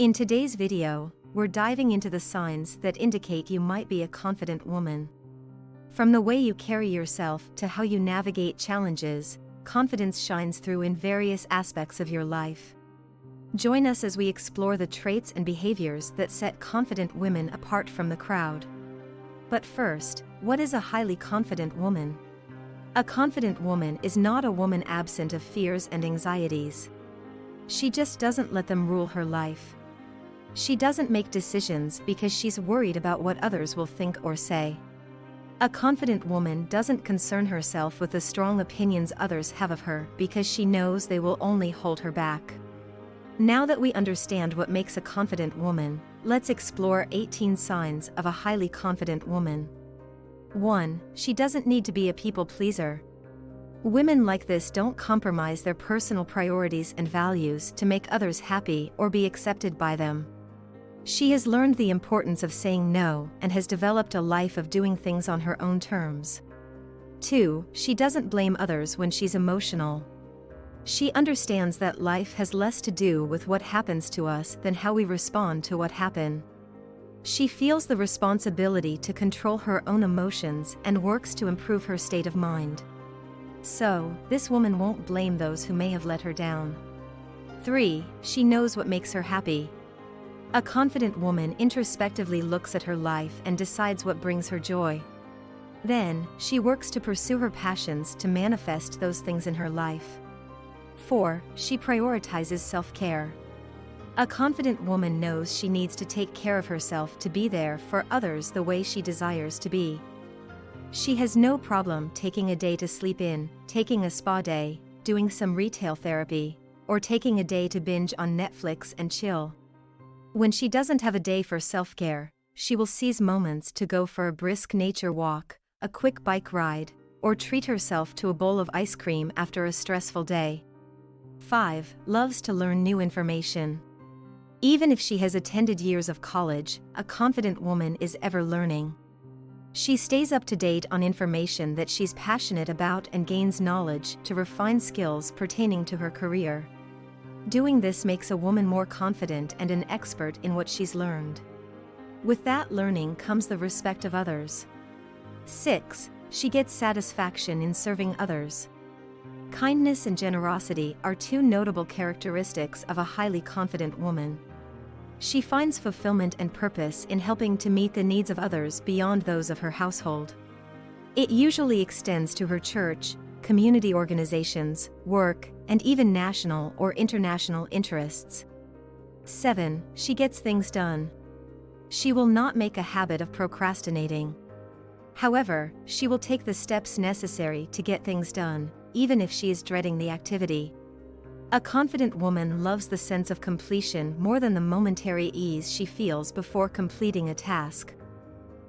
In today's video, we're diving into the signs that indicate you might be a confident woman. From the way you carry yourself to how you navigate challenges, confidence shines through in various aspects of your life. Join us as we explore the traits and behaviors that set confident women apart from the crowd. But first, what is a highly confident woman? A confident woman is not a woman absent of fears and anxieties. She just doesn't let them rule her life. She doesn't make decisions because she's worried about what others will think or say. A confident woman doesn't concern herself with the strong opinions others have of her because she knows they will only hold her back. Now that we understand what makes a confident woman, let's explore 18 signs of a highly confident woman. 1. She doesn't need to be a people pleaser. Women like this don't compromise their personal priorities and values to make others happy or be accepted by them. She has learned the importance of saying no and has developed a life of doing things on her own terms. 2. She doesn't blame others when she's emotional. She understands that life has less to do with what happens to us than how we respond to what happened. She feels the responsibility to control her own emotions and works to improve her state of mind. So, this woman won't blame those who may have let her down. 3. She knows what makes her happy. A confident woman introspectively looks at her life and decides what brings her joy. Then, she works to pursue her passions to manifest those things in her life. 4. She prioritizes self-care. A confident woman knows she needs to take care of herself to be there for others the way she desires to be. She has no problem taking a day to sleep in, taking a spa day, doing some retail therapy, or taking a day to binge on Netflix and chill. When she doesn't have a day for self-care, she will seize moments to go for a brisk nature walk, a quick bike ride, or treat herself to a bowl of ice cream after a stressful day. 5. Loves to learn new information. Even if she has attended years of college, a confident woman is ever learning. She stays up to date on information that she's passionate about and gains knowledge to refine skills pertaining to her career. Doing this makes a woman more confident and an expert in what she's learned. With that learning comes the respect of others. 6. She gets satisfaction in serving others. Kindness and generosity are two notable characteristics of a highly confident woman. She finds fulfillment and purpose in helping to meet the needs of others beyond those of her household. It usually extends to her church, community organizations, work, and even national or international interests. 7. She gets things done. She will not make a habit of procrastinating. However, she will take the steps necessary to get things done, even if she is dreading the activity. A confident woman loves the sense of completion more than the momentary ease she feels before completing a task.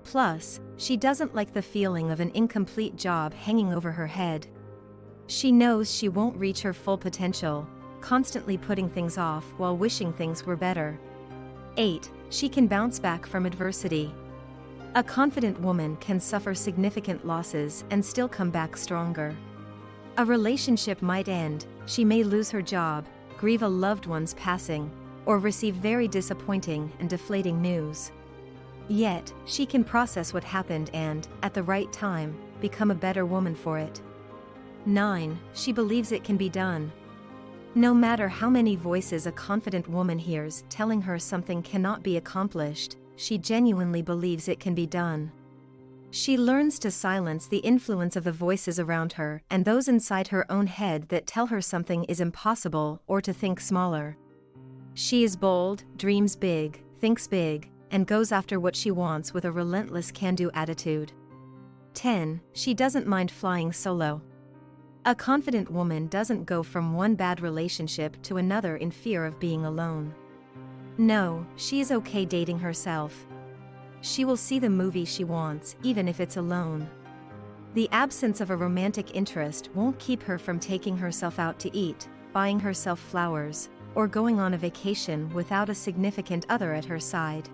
Plus, she doesn't like the feeling of an incomplete job hanging over her head. She knows she won't reach her full potential, constantly putting things off while wishing things were better. 8. She can bounce back from adversity. A confident woman can suffer significant losses and still come back stronger. A relationship might end, she may lose her job, grieve a loved one's passing, or receive very disappointing and deflating news. Yet, she can process what happened and, at the right time, become a better woman for it. 9. She believes it can be done. No matter how many voices a confident woman hears telling her something cannot be accomplished, she genuinely believes it can be done. She learns to silence the influence of the voices around her and those inside her own head that tell her something is impossible or to think smaller. She is bold, dreams big, thinks big, and goes after what she wants with a relentless can-do attitude. 10. She doesn't mind flying solo. A confident woman doesn't go from one bad relationship to another in fear of being alone. No, she is okay dating herself. She will see the movie she wants, even if it's alone. The absence of a romantic interest won't keep her from taking herself out to eat, buying herself flowers, or going on a vacation without a significant other at her side.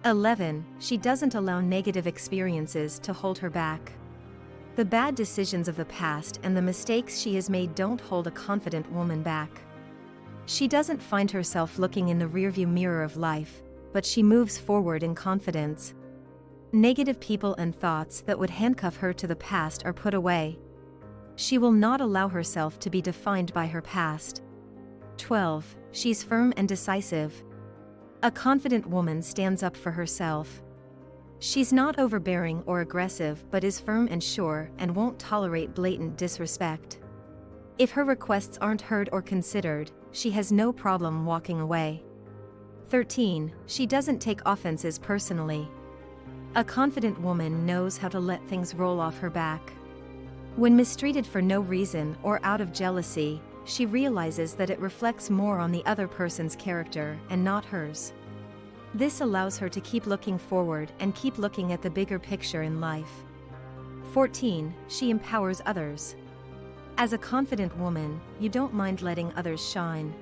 11. She doesn't allow negative experiences to hold her back. The bad decisions of the past and the mistakes she has made don't hold a confident woman back. She doesn't find herself looking in the rearview mirror of life, but she moves forward in confidence. Negative people and thoughts that would handcuff her to the past are put away. She will not allow herself to be defined by her past. 12. She's firm and decisive. A confident woman stands up for herself. She's not overbearing or aggressive but is firm and sure and won't tolerate blatant disrespect. If her requests aren't heard or considered, she has no problem walking away. 13. She doesn't take offenses personally. A confident woman knows how to let things roll off her back. When mistreated for no reason or out of jealousy, she realizes that it reflects more on the other person's character and not hers. This allows her to keep looking forward and keep looking at the bigger picture in life. 14. She empowers others. As a confident woman, you don't mind letting others shine.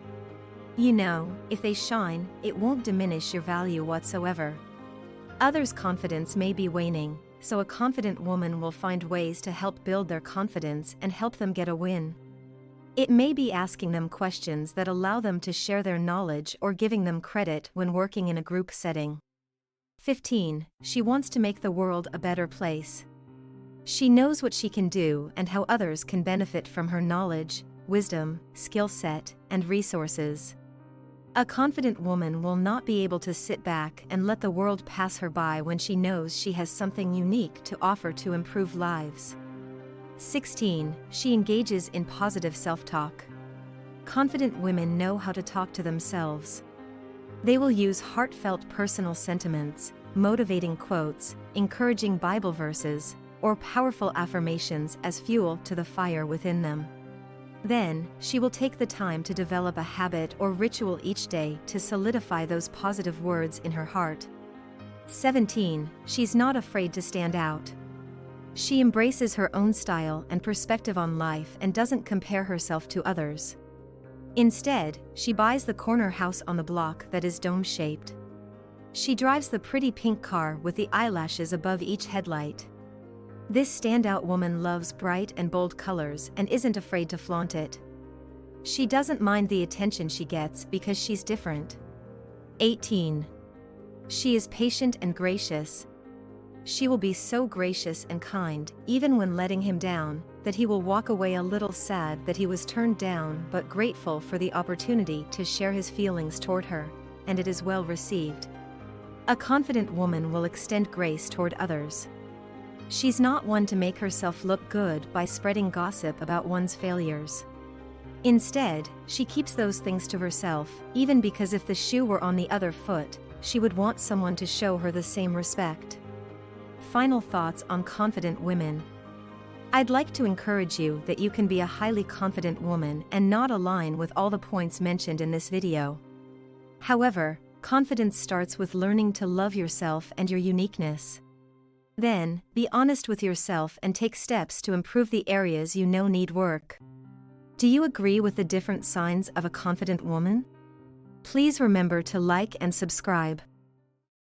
You know, if they shine, it won't diminish your value whatsoever. Others' confidence may be waning, so a confident woman will find ways to help build their confidence and help them get a win. It may be asking them questions that allow them to share their knowledge or giving them credit when working in a group setting. 15. She wants to make the world a better place. She knows what she can do and how others can benefit from her knowledge, wisdom, skill set, and resources. A confident woman will not be able to sit back and let the world pass her by when she knows she has something unique to offer to improve lives. 16. She engages in positive self-talk. Confident women know how to talk to themselves. They will use heartfelt personal sentiments, motivating quotes, encouraging Bible verses, or powerful affirmations as fuel to the fire within them. Then, she will take the time to develop a habit or ritual each day to solidify those positive words in her heart. 17. She's not afraid to stand out. She embraces her own style and perspective on life and doesn't compare herself to others. Instead, she buys the corner house on the block that is dome-shaped. She drives the pretty pink car with the eyelashes above each headlight. This standout woman loves bright and bold colors and isn't afraid to flaunt it. She doesn't mind the attention she gets because she's different. 18. She is patient and gracious. She will be so gracious and kind, even when letting him down, that he will walk away a little sad that he was turned down but grateful for the opportunity to share his feelings toward her, and it is well received. A confident woman will extend grace toward others. She's not one to make herself look good by spreading gossip about one's failures. Instead, she keeps those things to herself, even because if the shoe were on the other foot, she would want someone to show her the same respect. Final thoughts on confident women. I'd like to encourage you that you can be a highly confident woman and not align with all the points mentioned in this video. However, confidence starts with learning to love yourself and your uniqueness. Then, be honest with yourself and take steps to improve the areas you know need work. Do you agree with the different signs of a confident woman? Please remember to like and subscribe.